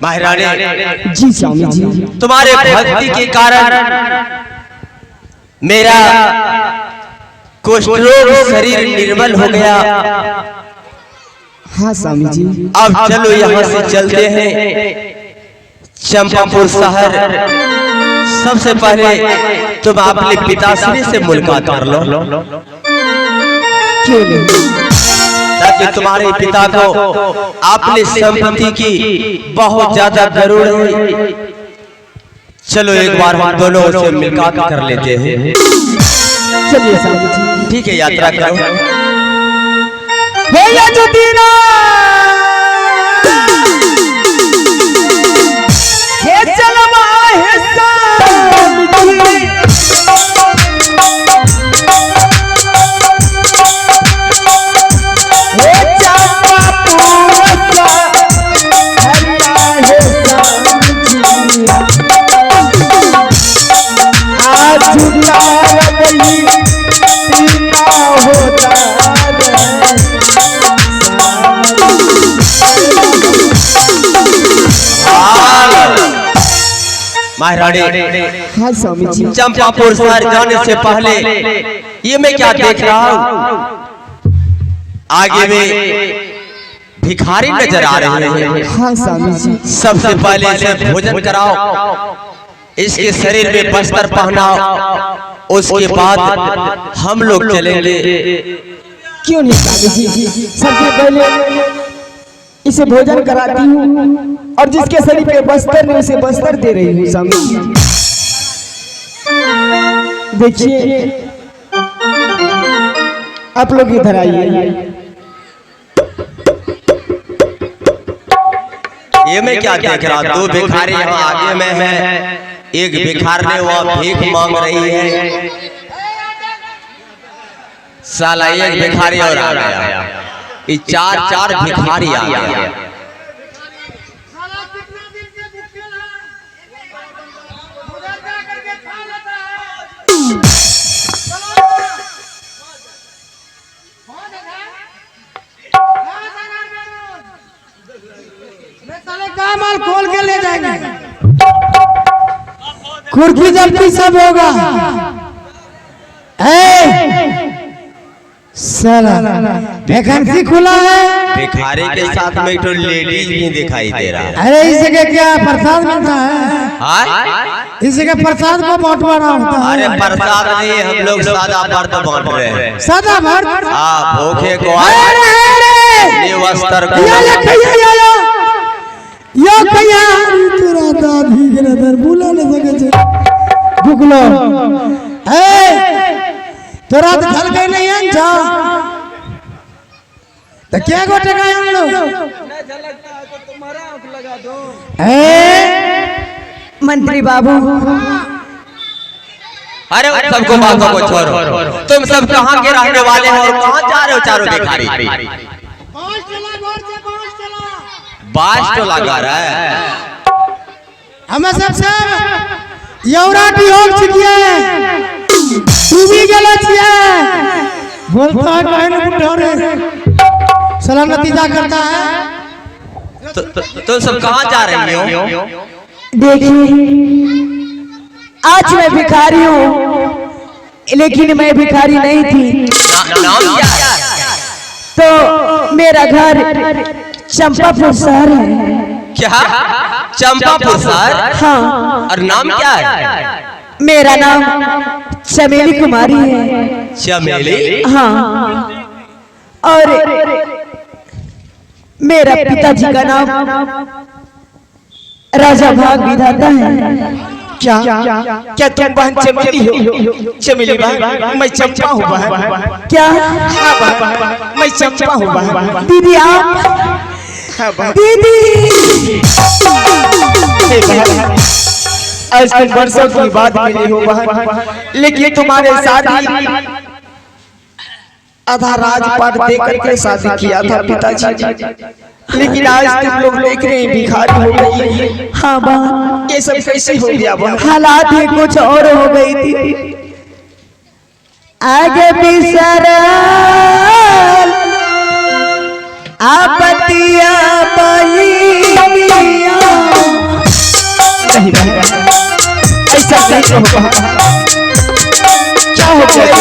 महारानी जी स्वामी जी, तुम्हारे भक्ति के कारण मेरा कुष्ठ रोग शरीर निर्मल हो गया। हाँ स्वामी जी, अब चलो यहाँ से चलते हैं चंपापुर शहर। सबसे पहले तुम अपने पिताश्री से मुलाकात कर लो, क्यों नहीं? ताकि तुम्हारे पिता को अपनी संपत्ति की बहुत ज्यादा जरूरत है। चलो एक बार हम दोनों से मुलाकात कर लेते हैं। चलिए स्वामी जी। ठीक है, यात्रा करो। भैया जो दीना ये चलमा है स्वामी जी, ये चंपापुर हरिया है स्वामी जी, आज जुगाड़ गई तीना होता महारानी। हाँ स्वामी जी। चंपापुर शहर जाने से पहले ये मैं क्या देख रहा हूँ, आगे में भिखारी नजर आ रहे हैं। हाँ स्वामी जी। सबसे पहले इसे भोजन कराओ, इसके शरीर में बस्तर पहनाओ, उसके बाद हम लोग चलेंगे। क्यों नहीं स्वामी जी, सबसे पहले इसे भोजन कराती हूँ और जिसके शरीर पे बस्तर में उसे बस्तर दे रही हूँ स्वामी जी। देखिए आप लोग इधर आइए। ये मैं क्या देख रहा हूँ, दो भिखारी यहाँ आगे में है, एक भिखार ने वहाँ भीख मांग रही है। साला एक भिखारी और आ गया, ये चार भिखारी आ गया। माल खोल के ले जाएंगे, कुर्की जल्दी सब होगा। साला वैकेंसी खुला है, भिखारी के साथ में एक तो लेडीज भी दिखाई दे रहा है। अरे इस जगह क्या प्रसाद मिलता है? हाँ? इस जगह प्रसाद को बांटवाना होता है। अरे प्रसाद नहीं, हम लोग सादा व्रत बांट रहे हैं। सादा व्रत? हाँ, भूखे को वस्त्र को तेरा दादी के नजर बुला न सके छे भूखलो तोरा तो झल गई नहीं है जा तो क्या गोटे का हम लोग नहीं झलकता है तो तुम्हारा आंख लगा दो। मंत्री बाबू, अरे सबको बातों को छोड़ो, तुम सब कहाँ के रहने वाले हो और कहाँ जा रहे हो? चारों भिखारी बास तो लगा रहा है। हमें सबसे यौराटी हो चुकी है, तू भी गलत है बोलता है कहीं ना कुछ रे साला नतीजा करता है। तो सब कहाँ जा रही हो? देखिए आज मैं भिखारी हूँ, लेकिन मैं भिखारी नहीं थी। नाम क्या है? तो मेरा घर चंपापुर शहर है। क्या? चंपापुर शहर? हाँ। और नाम क्या है? मेरा नाम चमेली कुमारी है। चमेली? हाँ। और मेरा पिताजी का नाम राजा भाग विधाता है। क्या क्या तुम बहन चमेली हो? चमेली बहन, मैं चंपा हूँ बहन। क्या? मैं चंपा हूँ बहन। दीदी आप? दीदी आज तक वर्षों की बात मिली हो बहन, लेकिन तुम्हारे शादी आधा राजपाट देकर के शादी किया था पिताजी, लेकिन आज तुम लोग देख रहे हैं भिखारी हो गई है। हाँ बहन, ये सब कैसे हो गया बहन? हालात ही कुछ और हो गई थी। आगे बिसरल आपतिया बहिया होगा क्या हो गया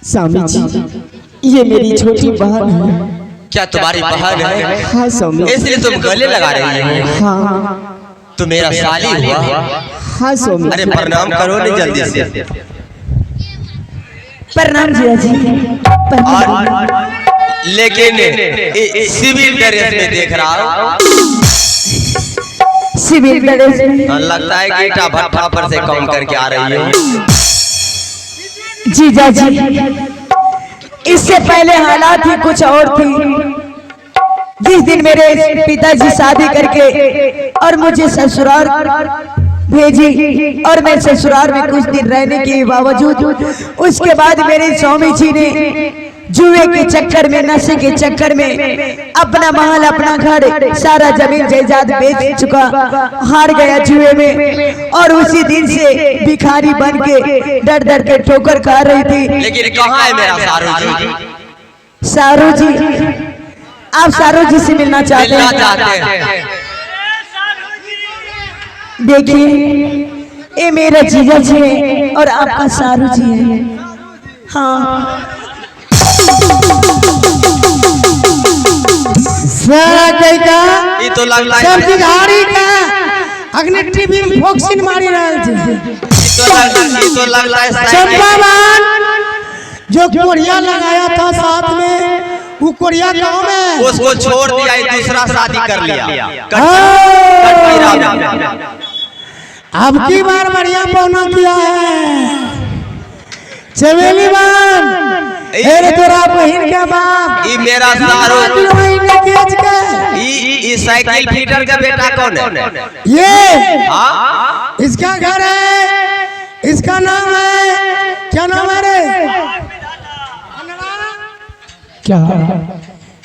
स्वामी जी ये मेरी छोटी बहन है। क्या तुम्हारी बहन है? हाँ स्वामी। इसलिए तुम गले लगा रही हो? हाँ। तो मेरा साली हुआ? हाँ स्वामी। अरे प्रणाम करो नहीं जल्दी से। प्रणाम जीजा जी। लेकिन सिविल ड्रेस में देख रहा हूँ। सिविल ड्रेस लगता है कि ईटा भट्टा पर से काम करके आ रही हो। जीजा जी इससे पहले हालात ही कुछ और थी। जिस दिन मेरे पिताजी शादी करके और मुझे ससुराल भेजी और मैं ससुराल में कुछ दिन रहने के बावजूद उसके बाद मेरे स्वामी जी ने जुए के चक्कर में नशे के चक्कर में अपना महल अपना घर सारा जमीन जायदाद बेच चुका, हार गया जुए में और उसी दिन से भिखारी बन के डर डर के ठोकर खा रही थी। लेकिन कहाँ है मेरा सारू जी? सारू जी आप सारू जी से मिलना चाहते हैं? देखिए ये मेरा जीजा जी है और आपका सारू जी है। हाँ ये तो लगता है गाड़ी का अग्नि टीवी में फोक्सिन मारी रहल छै। तो लगता है चंपावान जो कोरिया लगाया था साथ में वो कोरिया गांव में उसको छोड़ दिया, दूसरा शादी कर लिया। अब की बार बढ़िया पौना किया है चमेली बान। अरे तोरा बहन के बाप ये मेरा सारू बेच के ये साइकिल फीटर का बेटा कौन है? ये हाँ? इसका घर है, इसका नाम है क्या नाम है रे? क्या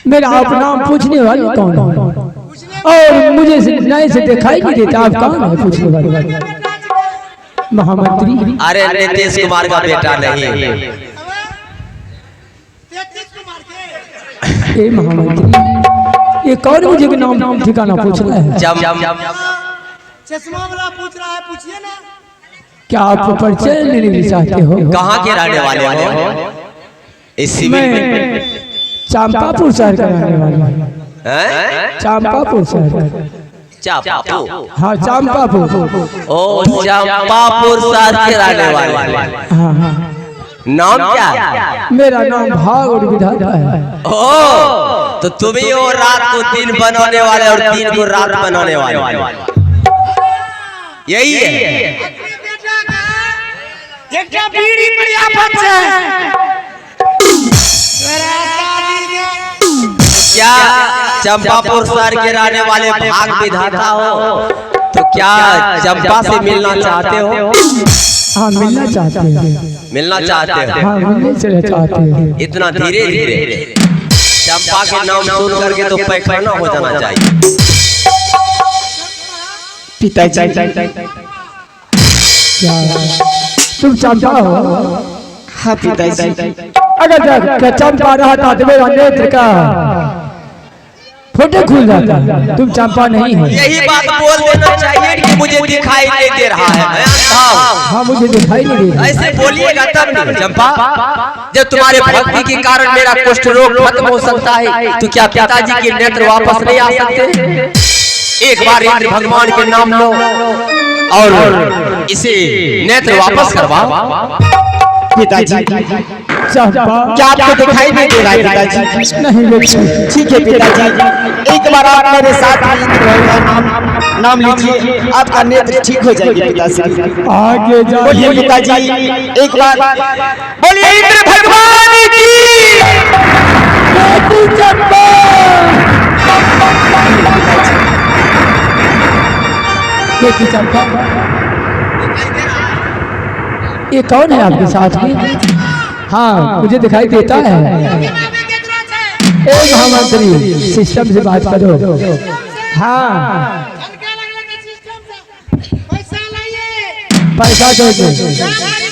मेरा आप नाम पूछने वाले कौन है? और मुझे नए से दिखाई नहीं देता आप कौन है पूछने वाले? महामंत्री। अरे नीतीश कुमार का बेटा नहीं। ए महामंत्री ये कौन मुझे नाम ठिकाना पूछ रहा है? चश्मा वाला पूछ रहा है, पूछिए ना। क्या आप परिचय लेने चाहते हो? कहाँ के रहने वाले हो? मैं चंपापुर शहर का रहने वाला हूँ। चंपापुर शहर। चंपापुर? हाँ चंपापुर। ओ चंपापुर शहर के रहने वाले। हाँ हाँ। नाम क्या है? मेरा नाम भाग और विधाता है। ओ तो तुम ही हो रात को दिन बनाने वाले और दिन को रात बनाने वाले। यही है। बीड़ी बढ़िया बच्चा क्या चंपापुर शहर के रहने वाले भाग विधाता हो? तो क्या चंपा से मिलना चाहते हो? हाँ मिलना चाहते हैं। मिलना चाहते हो? हाँ मिलना चाहते हैं। इतना धीरे धीरे चंपा के नाम सुन करके तो पैखाना हो जाना चाहिए। पिताजी क्या तुम चंपा हो? हाँ पिताजी। अगर चंपा रहता तो मेरा नेत्र का फोटो खुल जाता है, तुम चंपा नहीं हो। यही बात बोल देना चाहिए कि मुझे दिखाई नहीं दे रहा है, मैं अंधा हूं। हाँ मुझे दिखाई नहीं दे रहा। ऐसे बोलिएगा तब नहीं चंपा। जब तुम्हारे भक्ति के कारण मेरा कुष्ठ रोग खत्म हो सकता है, तो क्या पिताजी के नेत्र वापस नहीं आ सकते? एक बार इंद्र भगवान के नाम लो और इसे नेत्र वापस करवाओ। पिताजी चंपा क्या आपको दिखाई नहीं दे रहा है पिताजी? नहीं बेटा। ठीक है पिताजी, एक बार आप मेरे साथ नाम लीजिए, आपका नेत्र ठीक हो जाएगी पिताजी। आगे जा। बोलिए पिताजी, एक बार बोलिए इंद्र भगवान की। बेटी चंपा। बेटी चंपा, ये कौन है आपके साथ में? हाँ मुझे दिखाई देता है। एक महामंत्री, सिस्टम से बात करो। हाँ पैसा दो।